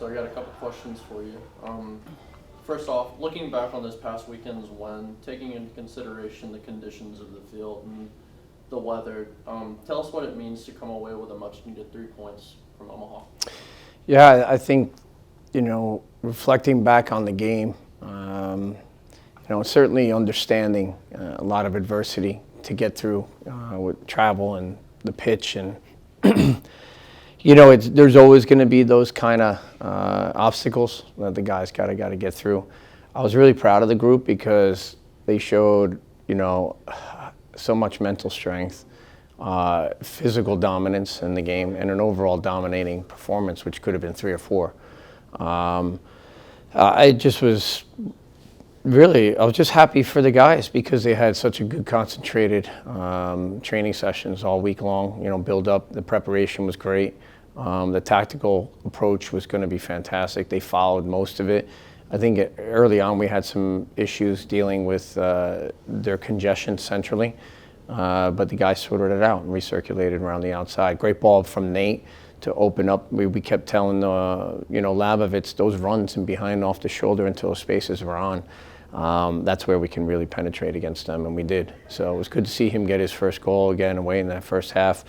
I got a couple questions for you. First off, looking back on this past weekend's win, taking into consideration the conditions of the field and the weather, tell us what it means to come away with a much-needed 3 points from Omaha. Yeah, I think, reflecting back on the game, certainly understanding a lot of adversity to get through with travel and the pitch, and there's always going to be those kind of obstacles that the guys got to get through. I was really proud of the group because they showed, so much mental strength, physical dominance in the game, and an overall dominating performance, which could have been 3 or 4. I was just happy for the guys because they had such a good concentrated training sessions all week long, build up. The preparation was great. The tactical approach was going to be fantastic. They followed most of it. I think early on we had some issues dealing with their congestion centrally, but the guys sorted it out and recirculated around the outside. Great ball from Nate to open up. We kept telling Labovitz those runs and behind off the shoulder until spaces were on. That's where we can really penetrate against them, and we did. So it was good to see him get his first goal again away in that first half,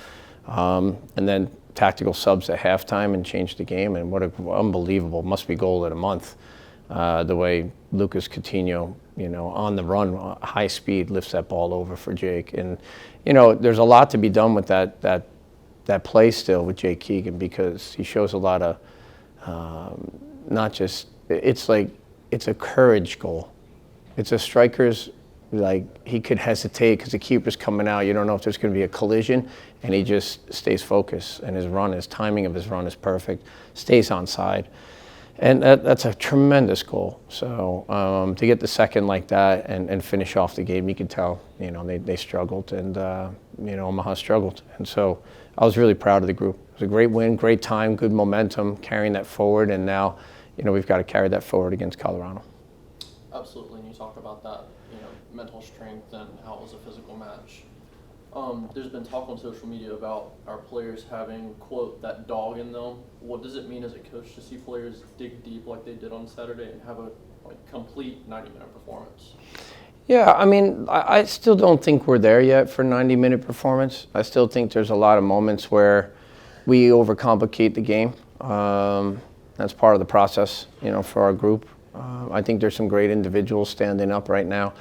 and then tactical subs at halftime and changed the game. And what an unbelievable must-be goal of the month. The way Lucas Coutinho, on the run, high speed, lifts that ball over for Jake. And, there's a lot to be done with that play still with Jake Keegan, because he shows a lot of, not just, it's a courage goal. It's a striker's, he could hesitate because the keeper's coming out. You don't know if there's going to be a collision, and he just stays focused. And his timing of his run is perfect, stays on side. And that's a tremendous goal. So to get the second like that and finish off the game, you could tell, they struggled, and, Omaha struggled. And so I was really proud of the group. It was a great win, great time, good momentum, carrying that forward. And now, we've got to carry that forward against Colorado. Absolutely, and you talk about that, mental strength and how it was a physical match. There's been talk on social media about our players having, quote, that dog in them. What does it mean as a coach to see players dig deep like they did on Saturday and have a complete 90-minute performance? Yeah, I still don't think we're there yet for 90-minute performance. I still think there's a lot of moments where we overcomplicate the game. That's part of the process, for our group. I think there's some great individuals standing up right now.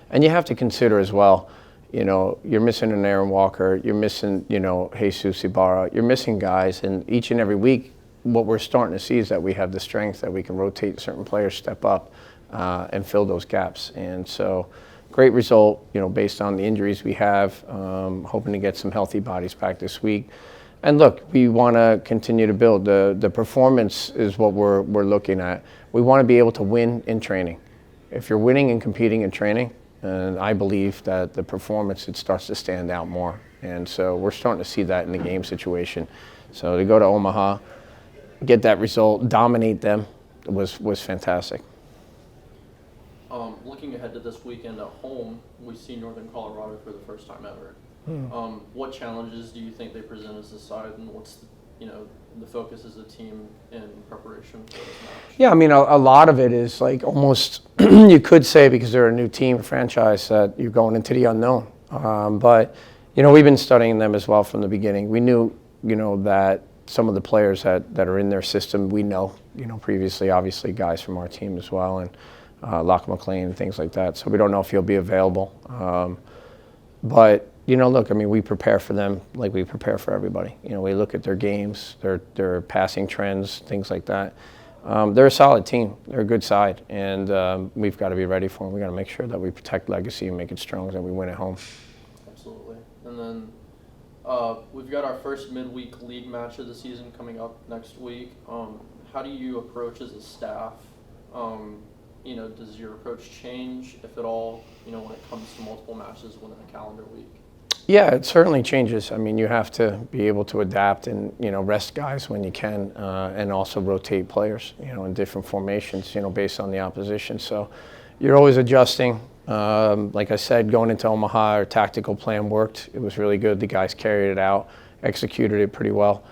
And you have to consider as well, you're missing an Aaron Walker, you're missing, Jesus Ibarra, you're missing guys, and each and every week, what we're starting to see is that we have the strength that we can rotate certain players, step up, and fill those gaps. And so, great result, based on the injuries we have, hoping to get some healthy bodies back this week. And look, we want to continue to build. The performance is what we're looking at. We want to be able to win in training. If you're winning and competing in training, and I believe that the performance, it starts to stand out more. And so we're starting to see that in the game situation. So to go to Omaha, get that result, dominate them, was fantastic. Looking ahead to this weekend at home, we see Northern Colorado for the first time ever. What challenges do you think they present as a side, and what's the focus as a team in preparation for this match? Yeah, a lot of it is almost, you could say, because they're a new team, franchise, that you're going into the unknown. But, we've been studying them as well from the beginning. We knew, that some of the players that are in their system, we know, previously, obviously, guys from our team as well, and Locke McLean and things like that. So we don't know if he'll be available. But, look, we prepare for them like we prepare for everybody. We look at their games, their passing trends, things like that. They're a solid team. They're a good side, and we've got to be ready for them. We've got to make sure that we protect legacy and make it strong, and we win at home. Absolutely. And then we've got our first Midweek League match of the season coming up next week. How do you approach as a staff? Does your approach change, if at all, when it comes to multiple matches within a calendar week? Yeah, it certainly changes. You have to be able to adapt and, rest guys when you can, and also rotate players, in different formations, based on the opposition. So you're always adjusting. Like I said, going into Omaha, our tactical plan worked. It was really good. The guys carried it out, executed it pretty well.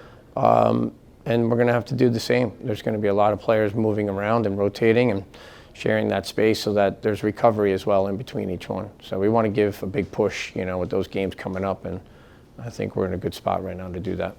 and we're going to have to do the same. There's going to be a lot of players moving around and rotating and sharing that space so that there's recovery as well in between each one. So we want to give a big push, with those games coming up, and I think we're in a good spot right now to do that.